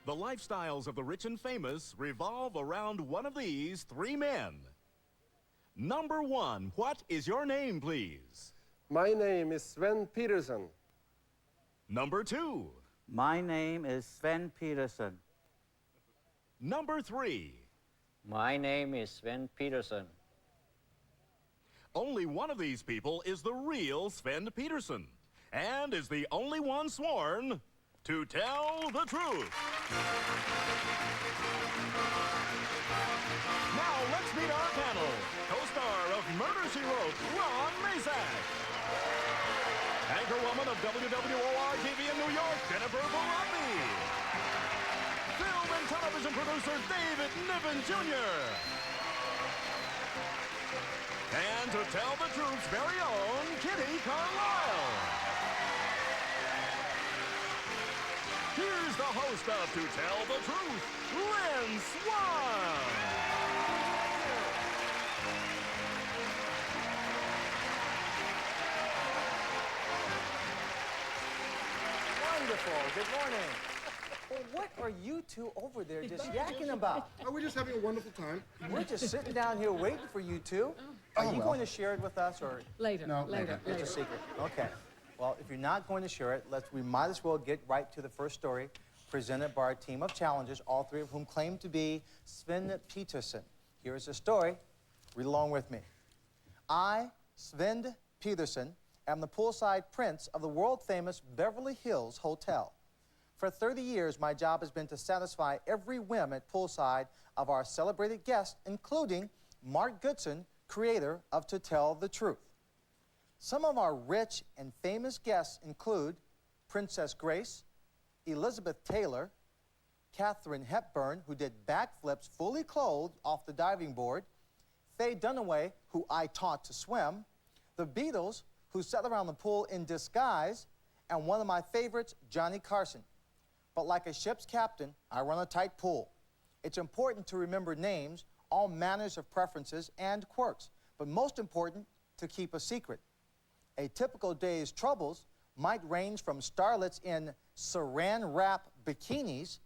The lifestyles of the rich and famous revolve around one of these three men. Number one, what is your name, please? My name is Svend Peterson. Number two. My name is Svend Peterson. Number three. My name is Svend Peterson. Only one of these people is the real Svend Peterson, and is the only one sworn to tell the truth. Now let's meet our panel. Co-star of Murder, She Wrote, Masak. Anchorwoman of WWOR-TV in New York, Verabi. Film and television producer Niven Jr. And to tell the truth's very own Carlisle. Here's the host of To Tell the Truth, Lynn Swann. Wonderful. Good morning. Well, what are you two over there just yakking about? Oh, we're just having a wonderful time. We're just sitting down here waiting for you two. Are you going to share it with us, or? Later. No, later. It's a secret. Okay. Well, if you're not going to share it, we might as well get right to the first story presented by our team of challengers, all three of whom claim to be Svend Peterson. Here's the story. Read along with me. I, Svend Peterson, am the poolside prince of the world-famous Beverly Hills Hotel. For 30 years, my job has been to satisfy every whim at poolside of our celebrated guests, including Mark Goodson, creator of To Tell the Truth. Some of our rich and famous guests include Princess Grace, Elizabeth Taylor, Katharine Hepburn, who did backflips fully clothed off the diving board, Faye Dunaway, who I taught to swim, the Beatles, who sat around the pool in disguise, and one of my favorites, Johnny Carson. But like a ship's captain, I run a tight pool. It's important to remember names, all manners of preferences, and quirks, but most important, to keep a secret. A typical day's troubles might range from starlets in saran wrap bikinis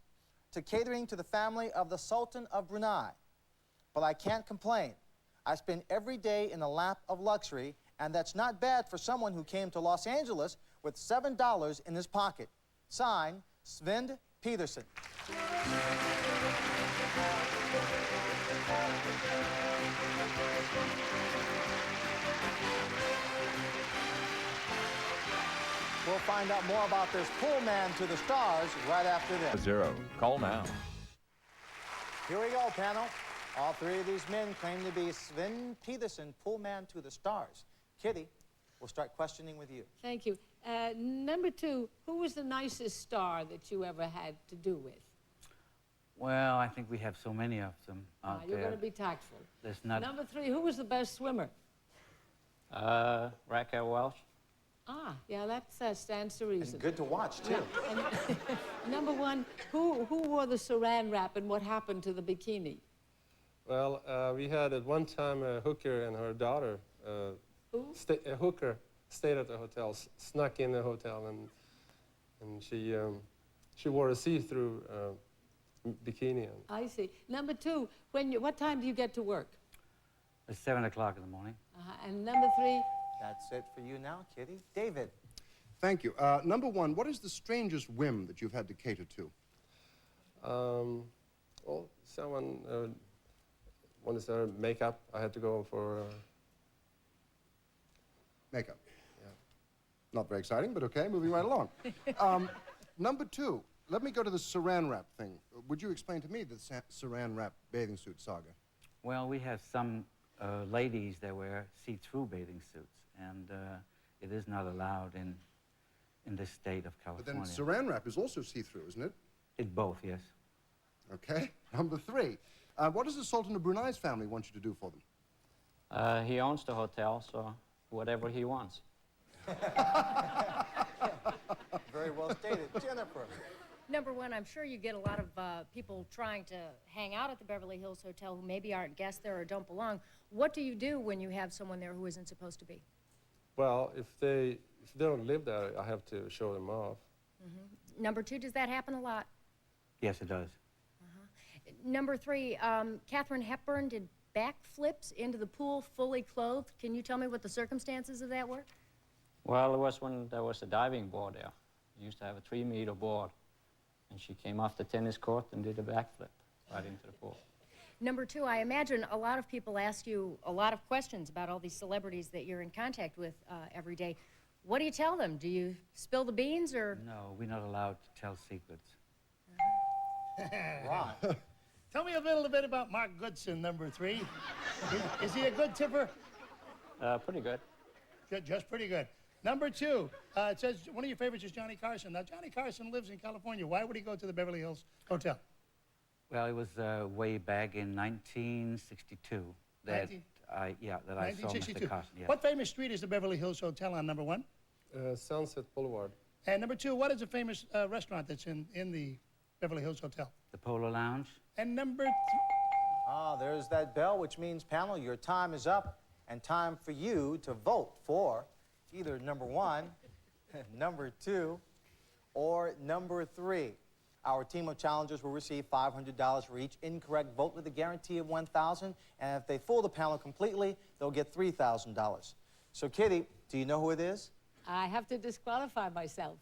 to catering to the family of the Sultan of Brunei. But I can't complain. I spend every day in the lap of luxury, and that's not bad for someone who came to Los Angeles with $7 in his pocket. Signed, Svend Peterson. We'll find out more about this pool man to the stars right after this. 0. Call now. Here we go, panel. All three of these men claim to be Svend Peterson, pool man to the stars. Kitty, we'll start questioning with you. Thank you. Number two, who was the nicest star that you ever had to do with? Well, I think we have so many of them out You're there. going to be tactful. There's not... Number three, who was the best swimmer? Raquel Welch. Ah, yeah, that stands to reason. And good to watch, too. And number one, who wore the saran wrap and what happened to the bikini? Well, we had at one time a hooker and her daughter. Who? A hooker stayed at the hotel, snuck in the hotel, and she wore a see-through bikini. I see. Number two, what time do you get to work? It's 7 o'clock in the morning. And number three? That's it for you now, Kitty. David. Thank you. Number one, what is the strangest whim that you've had to cater to? Well, someone wanted their makeup. I had to go for Makeup. Yeah. Not very exciting, but okay, moving right along. Number two, let me go to the saran wrap thing. Would you explain to me the saran wrap bathing suit saga? Well, we have some ladies that wear see-through bathing suits, and it is not allowed in this state of But California. then saran wrap is also see-through, isn't it? It both, yes. Okay. Number three, what does the Sultan of Brunei's family want you to do for them? He owns the hotel, so whatever he wants. Very well stated. Jennifer. Number one, I'm sure you get a lot of people trying to hang out at the Beverly Hills Hotel who maybe aren't guests there or don't belong. What do you do when you have someone there who isn't supposed to be? Well, if they don't live there, I have to show them off. Mm-hmm. Number two, does that happen a lot? Yes, it does. Number 3, Katharine Hepburn did backflips into the pool fully clothed. Can you tell me what the circumstances of that were? Well, it was when there was a diving board there. We used to have a 3-meter board. And she came off the tennis court and did a backflip right into the pool. Number 2, I imagine a lot of people ask you a lot of questions about all these celebrities that you're in contact with every day. What do you tell them? Do you spill the beans or? No, we're not allowed to tell secrets. Ron. Tell me a little bit about Mark Goodson, number 3. Is he a good tipper? Pretty good. Good, just pretty good. Number 2, it says one of your favorites is Johnny Carson. Now, Johnny Carson lives in California. Why would he go to the Beverly Hills Hotel? Well, it was way back in 1962 that I saw Mr. Carson. Yeah. What famous street is the Beverly Hills Hotel on, number 1? Sunset Boulevard. And number 2, what is a famous restaurant that's in the Beverly Hills Hotel? The Polo Lounge. And number 3. Ah, there's that bell, which means, panel, your time is up, and time for you to vote for either number 1, number 2, or number 3. Our team of challengers will receive $500 for each incorrect vote with a guarantee of $1,000, and if they fool the panel completely, they'll get $3,000. So, Kitty, do you know who it is? I have to disqualify myself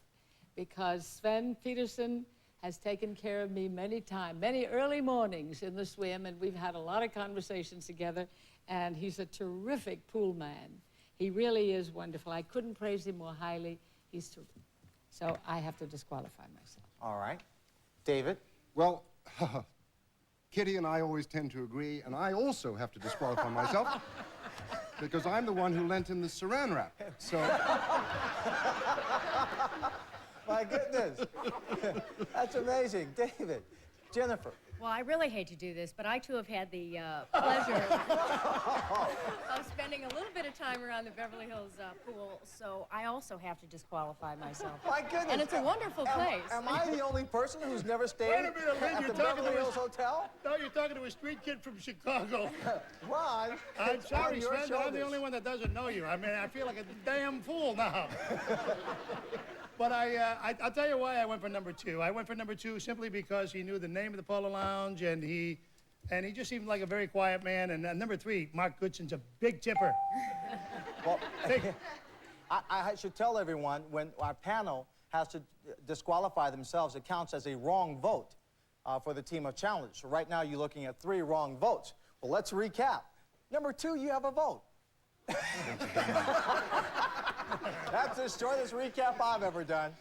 because Svend Peterson has taken care of me many times, many early mornings in the swim, and we've had a lot of conversations together, and he's a terrific pool man. He really is wonderful. I couldn't praise him more highly. He's terrific. So I have to disqualify myself. All right. David? Well, Kitty and I always tend to agree, and I also have to disqualify myself because I'm the one who lent him the saran wrap. So. My goodness. That's amazing. David. Jennifer. Well, I really hate to do this, but I too have had the pleasure of spending a little bit of time around the Beverly Hills pool, so I also have to disqualify myself. My goodness. And it's a wonderful place. Am I the only person who's never stayed Wait a minute, Lynn, at you're the talking Beverly to Hills Hotel? No, you're talking to a street kid from Chicago. Ron, I'm it's sorry, on your Svend, but I'm the shoulders. only one that doesn't know you. I mean, I feel like a damn fool now. But I'll tell you why I went for number 2. I went for number 2 simply because he knew the name of the Polo Lounge, and he just seemed like a very quiet man. And number 3, Mark Goodson's a big tipper. Well, I should tell everyone, when our panel has to disqualify themselves, it counts as a wrong vote for the team of challengers. So right now, you're looking at 3 wrong votes. Well, let's recap. Number 2, you have a vote. That's the shortest recap I've ever done.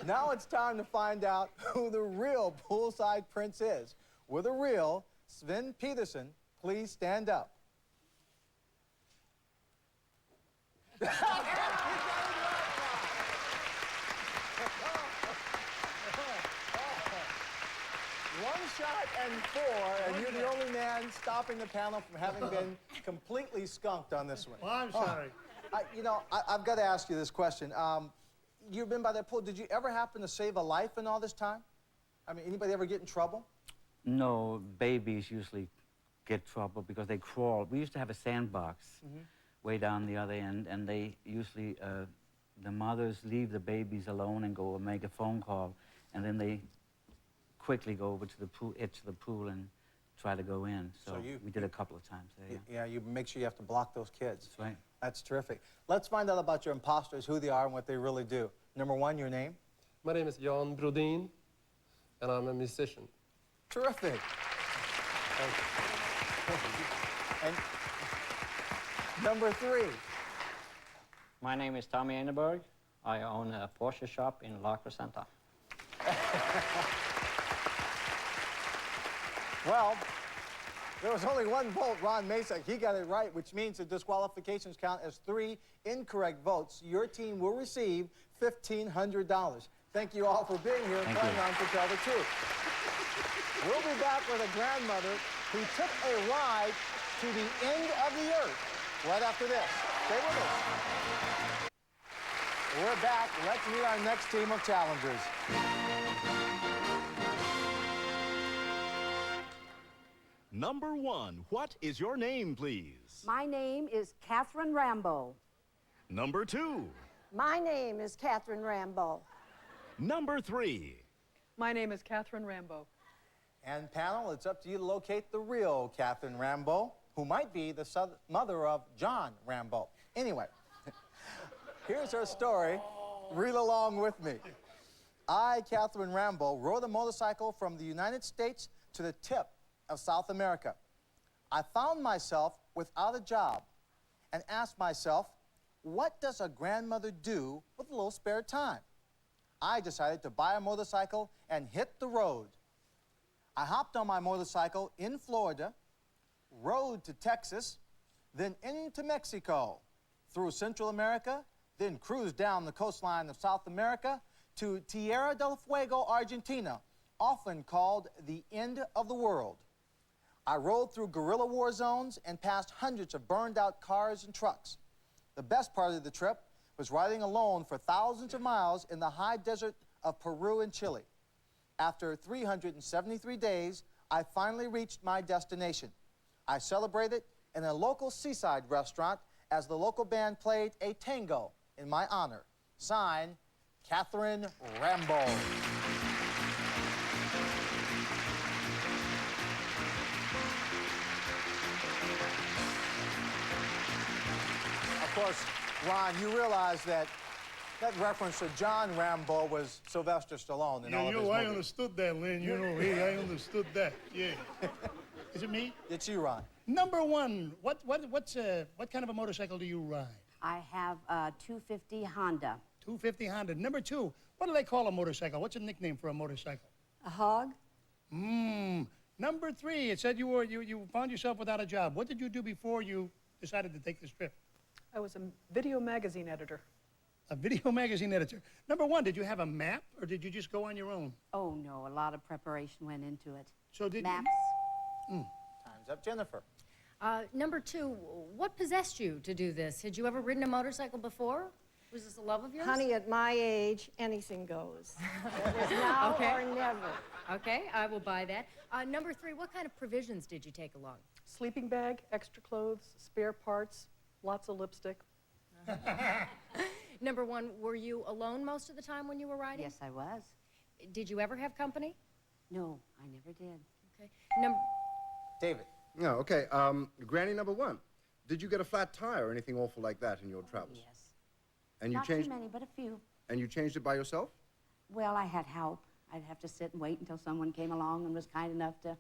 Now it's time to find out who the real poolside prince is. With a real Svend Peterson, please stand up. One shot and 4, and you're the only man stopping the panel from having been completely skunked on this one. Well, I'm sorry. I've got to ask you this question. You've been by that pool. Did you ever happen to save a life in all this time? I mean, anybody ever get in trouble? No, babies usually get trouble because they crawl. We used to have a sandbox way down the other end, and they usually, the mothers leave the babies alone and go and make a phone call, and then they quickly go over to the pool, edge of the pool and try to go in. So we did a couple of times there. Yeah, you make sure you have to block those kids. That's right. That's terrific. Let's find out about your imposters, who they are and what they really do. Number 1, your name? My name is Jan Brodin, and I'm a musician. Terrific. And number 3. My name is Tommy Enneberg. I own a Porsche shop in Locker Center. Well, there was only 1 vote, Ron Masak. He got it right, which means the disqualifications count as 3 incorrect votes. Your team will receive $1,500. Thank you all for being here and playing on To Tell the Truth. We'll be back with a grandmother who took a ride to the end of the earth right after this. Stay with us. We're back. Let's meet our next team of challengers. Number 1, what is your name, please? My name is Catherine Rambo. Number 2. My name is Catherine Rambo. Number 3. My name is Catherine Rambo. And panel, it's up to you to locate the real Catherine Rambo, who might be the mother of John Rambo. Anyway, here's her story. Read along with me. I, Catherine Rambo, rode a motorcycle from the United States to the tip of South America. I found myself without a job and asked myself, what does a grandmother do with a little spare time? I decided to buy a motorcycle and hit the road. I hopped on my motorcycle in Florida, rode to Texas, then into Mexico, through Central America, then cruised down the coastline of South America to Tierra del Fuego, Argentina, often called the end of the world. I rode through guerrilla war zones and passed hundreds of burned out cars and trucks. The best part of the trip was riding alone for thousands of miles in the high desert of Peru and Chile. After 373 days, I finally reached my destination. I celebrated in a local seaside restaurant as the local band played a tango in my honor. Signed, Catherine Rambo. Of course, Ron, you realize that reference to John Rambo was Sylvester Stallone in all of his movies. I understood that, Lynn. You know, hey, I understood that. Yeah. Is it me? It's you, Ron. Number one. What kind of a motorcycle do you ride? I have a 250 Honda. 250 Honda. Number two. What do they call a motorcycle? What's a nickname for a motorcycle? A hog? Number three. It said you found yourself without a job. What did you do before you decided to take this trip? I was a video magazine editor. A video magazine editor. Number one, did you have a map, or did you just go on your own? Oh, no, a lot of preparation went into it. So did Maps. Time's up, Jennifer. Number two, what possessed you to do this? Had you ever ridden a motorcycle before? Was this a love of yours? Honey, at my age, anything goes. It is now or never. Okay, I will buy that. Number three, what kind of provisions did you take along? Sleeping bag, extra clothes, spare parts, lots of lipstick. Number one, were you alone most of the time when you were riding? Yes, I was. Did you ever have company? No, I never did. Okay. David. No, okay. Granny number one, did you get a flat tire or anything awful like that in your travels? Yes. And you Not changed, too many, but a few. and you changed it by yourself? Well, I had help. I'd have to sit and wait until someone came along and was kind enough to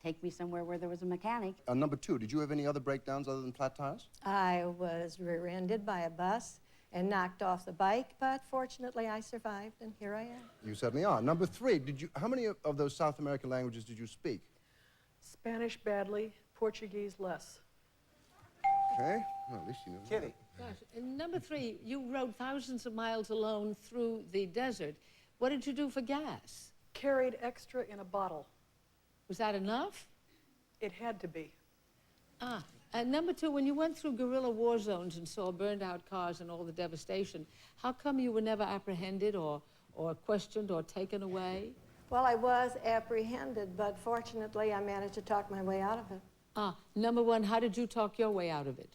take me somewhere where there was a mechanic. Number two, did you have any other breakdowns other than flat tires? I was rear-ended by a bus and knocked off the bike, but fortunately I survived, and here I am. You certainly are. Number three, how many of those South American languages did you speak? Spanish badly, Portuguese less. Okay, well, at least you knew. Kitty. Gosh, and number three, you rode thousands of miles alone through the desert. What did you do for gas? Carried extra in a bottle. Was that enough? It had to be. And number two, when you went through guerrilla war zones and saw burned out cars and all the devastation, how come you were never apprehended or questioned or taken away? Well, I was apprehended, but fortunately I managed to talk my way out of it. Number one, how did you talk your way out of it?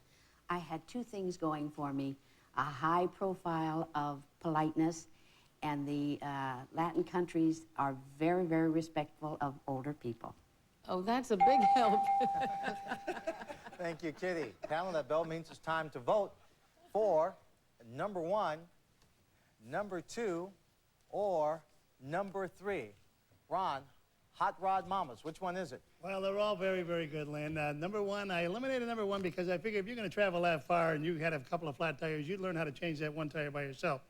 I had two things going for me, a high profile of politeness, and the Latin countries are very, very respectful of older people. Oh, that's a big help. Thank you, Kitty. Panel, that bell means it's time to vote for number one, number two, or number three. Ron, Hot Rod Mamas, which one is it? Well, they're all very, very good, Lynn. Number one, I eliminated number one because I figured if you're going to travel that far and you had a couple of flat tires, you'd learn how to change that one tire by yourself.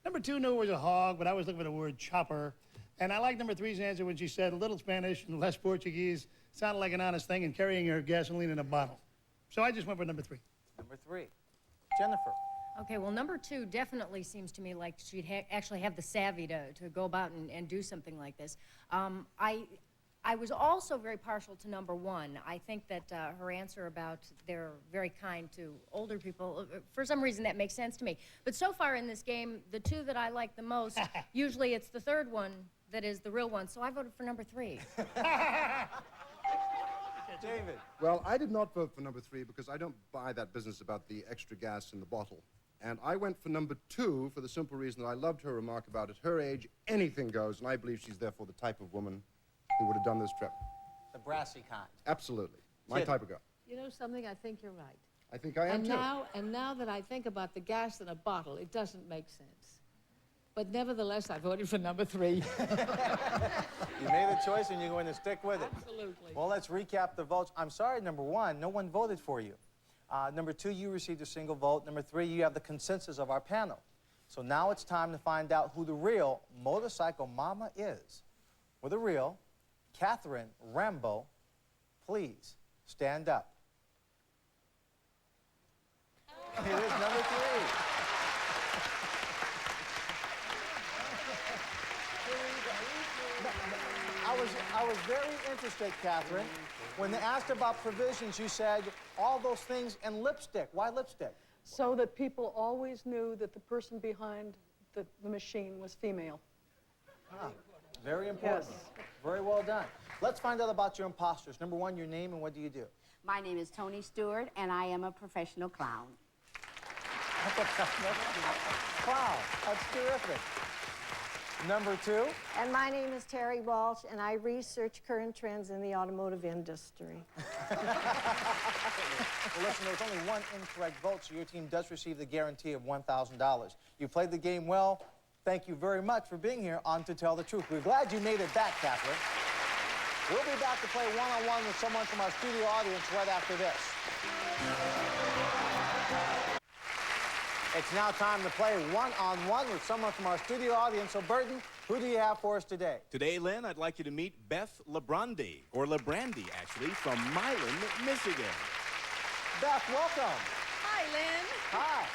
Number two knew it was a hog, but I was looking for the word chopper. And I like number three's answer when she said a little Spanish and less Portuguese. Sounded like an honest thing, and carrying your gasoline in a bottle. So I just went for number three. Number three. Jennifer. Okay, well, number two definitely seems to me like she'd actually have the savvy to go about and do something like this. I was also very partial to number one. I think that her answer about they're very kind to older people, for some reason that makes sense to me. But so far in this game, the two that I like the most, usually it's the third one that is the real one, so I voted for number three. David. Well, I did not vote for number three because I don't buy that business about the extra gas in the bottle. And I went for number two for the simple reason that I loved her remark about at her age, anything goes, and I believe she's therefore the type of woman who would have done this trip. The brassy kind. Absolutely. My Kid. type of guy. You know something? I think you're right. I think I am too. Now that I think about the gas in a bottle, it doesn't make sense. But nevertheless, I voted for number 3. You made a choice and you're going to stick with it. Absolutely. Well, let's recap the votes. I'm sorry, number 1, no one voted for you. Number 2, you received a single vote. Number 3, you have the consensus of our panel. So now it's time to find out who the real motorcycle mama is. For the real, Catherine Rambo, please stand up. It is number 3. I was very interested, Catherine. When they asked about provisions, you said all those things and lipstick. Why lipstick? So that people always knew that the person behind the machine was female. Ah, very important. Yes. Very well done. Let's find out about your imposters. Number 1, your name and what do you do? My name is Tony Stewart, and I am a professional clown. Wow, that's terrific. Number 2. And my name is Terry Walsh, and I research current trends in the automotive industry. Well, listen, there was only one incorrect vote, so your team does receive the guarantee of $1,000. You played the game well. Thank you very much for being here on To Tell the Truth. We're glad you made it back, Catherine. We'll be back to play one-on-one with someone from our studio audience right after this. It's now time to play one-on-one with someone from our studio audience. So, Burton, who do you have for us today? Today, Lynn, I'd like you to meet Beth Lebrandi, or Lebrandi, actually, from Milan, Michigan. Beth, welcome. Hi, Lynn. Hi.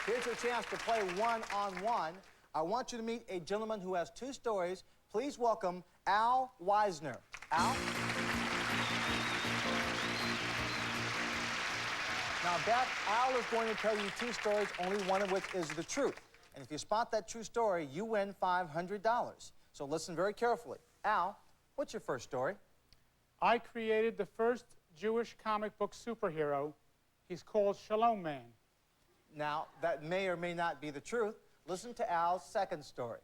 Here's your chance to play one-on-one. I want you to meet a gentleman who has 2 stories. Please welcome Al Weisner. Al? Now, Beth, Al is going to tell you 2 stories, only one of which is the truth. And if you spot that true story, you win $500. So listen very carefully. Al, what's your first story? I created the first Jewish comic book superhero. He's called Shalom Man. Now, that may or may not be the truth. Listen to Al's second story.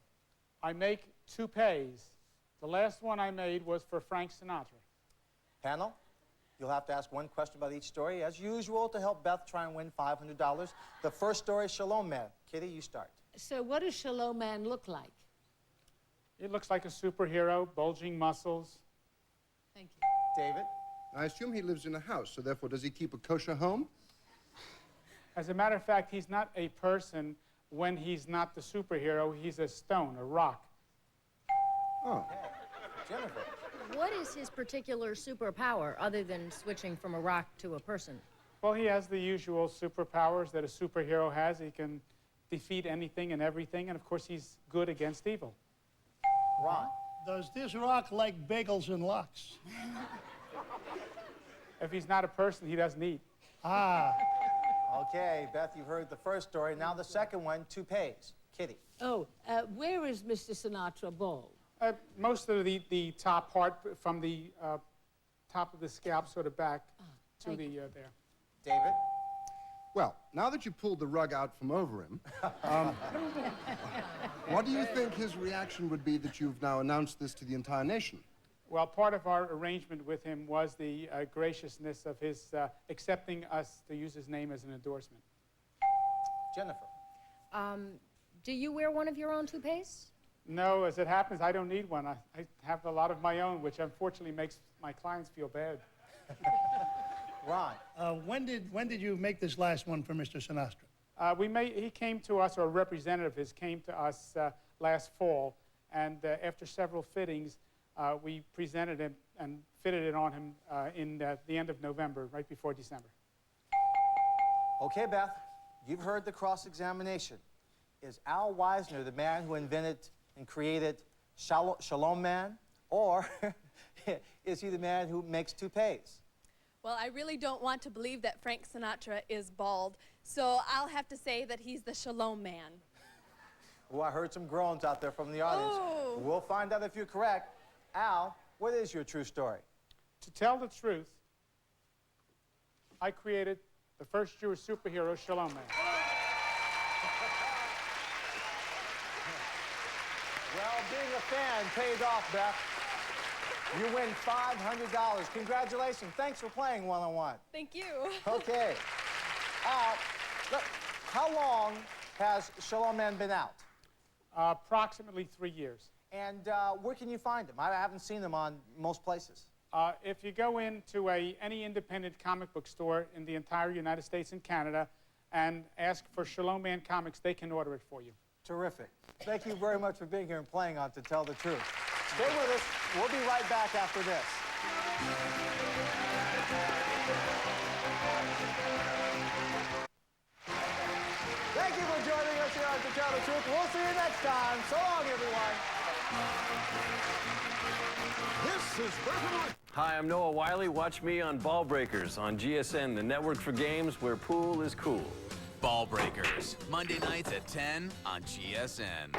I make toupees. The last one I made was for Frank Sinatra. Panel, you'll have to ask one question about each story, as usual, to help Beth try and win $500. The first story, Shalom Man. Kitty, you start. So what does Shalom Man look like? It looks like a superhero, bulging muscles. Thank you. David? I assume he lives in a house, so therefore, does he keep a kosher home? As a matter of fact, he's not a person when he's not the superhero. He's a stone, a rock. Oh. Okay. Jennifer? What is his particular superpower other than switching from a rock to a person? Well, he has the usual superpowers that a superhero has. He can defeat anything and everything, and of course, he's good against evil. Ron? Does this rock like bagels and lox? If he's not a person, he doesn't eat. Ah. Okay, Beth, you've heard the first story. Now the second one, toupees. Kitty? Oh, where is Mr. Sinatra bald? Most of the top part from the top of the scalp sort of back to the there. David? Well, now that you pulled the rug out from over him, what do you think his reaction would be that you've now announced this to the entire nation? Well, part of our arrangement with him was the graciousness of his accepting us to use his name as an endorsement. Jennifer? Do you wear one of your own toupees? No, as it happens, I don't need one. I have a lot of my own, which unfortunately makes my clients feel bad. Ron? When did you make this last one for Mr. Sinatra? He came to us, or a representative of his came to us last fall, and after several fittings, we presented him and fitted it on him in the end of November, right before December. Okay, Beth, you've heard the cross-examination. Is Al Weisner the man who invented and created Shalom Man, or is he the man who makes toupees? Well, I really don't want to believe that Frank Sinatra is bald, so I'll have to say that he's the Shalom Man. Oh, I heard some groans out there from the audience. Oh. We'll find out if you're correct. Al, what is your true story? To tell the truth, I created the first Jewish superhero, Shalom Man. Well, being a fan paid off, Beth. You win $500. Congratulations. Thanks for playing one-on-one. Thank you. Okay. Look, how long has Shalom Man been out? Approximately 3 years. And where can you find them? I haven't seen them on most places. If you go into any independent comic book store in the entire United States and Canada and ask for Shalom Man Comics, they can order it for you. Terrific. Thank you very much for being here and playing on To Tell the Truth. Stay with us. We'll be right back after this. Thank you for joining us here on To Tell the Truth. We'll see you next time. So long, everyone. This is Beverly. Hi, I'm Noah Wiley. Watch me on Ball Breakers on GSN, the network for games where pool is cool. Ball Breakers, Monday nights at 10 on GSN.